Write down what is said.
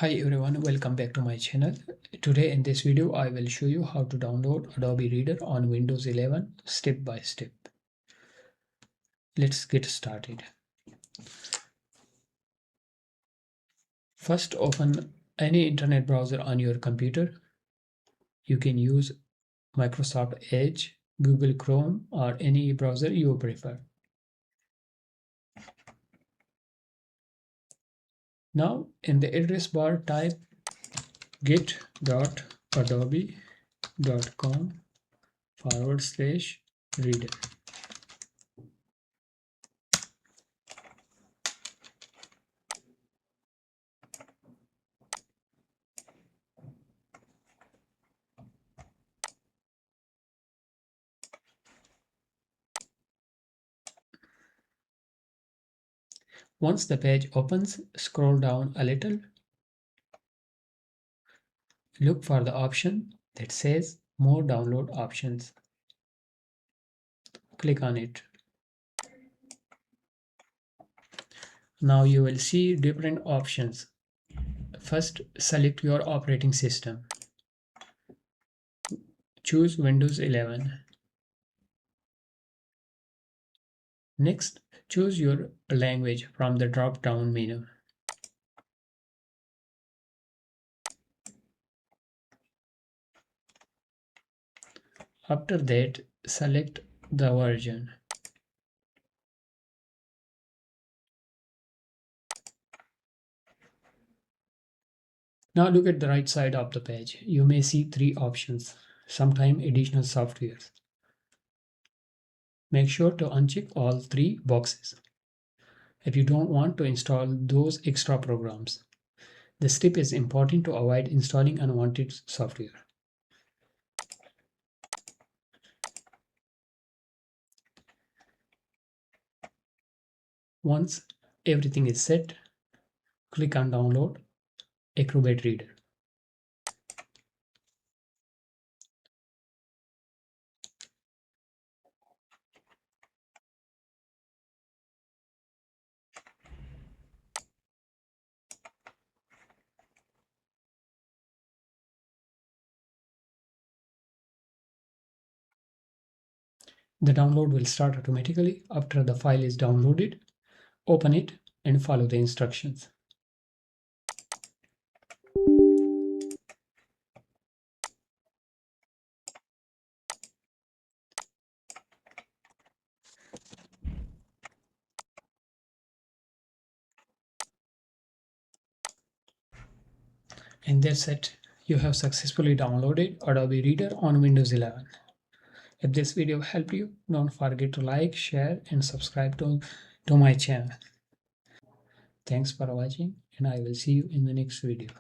Hi everyone, welcome back to my channel. Today in this video I will show you how to download Adobe Reader on Windows 11 step by step. Let's get started. First, open any internet browser on your computer. You can use Microsoft Edge, Google Chrome, or any browser you prefer. Now in the address bar type get.adobe.com/reader. Once the page opens, scroll down a little. Look for the option that says More Download Options. Click on it. Now you will see different options. First, select your operating system. Choose Windows 11. Next, choose your language from the drop-down menu. After that, select the version. Now look at the right side of the page. You may see three options, sometimes additional softwares. Make sure to uncheck all three boxes if you don't want to install those extra programs. This step is important to avoid installing unwanted software. Once everything is set, click on Download Acrobat Reader. The download will start automatically after the file is downloaded. Open it and follow the instructions. And that's it. You have successfully downloaded Adobe Reader on Windows 11. If this video helped you, don't forget to like, share, and subscribe to my channel. Thanks for watching, and I will see you in the next video.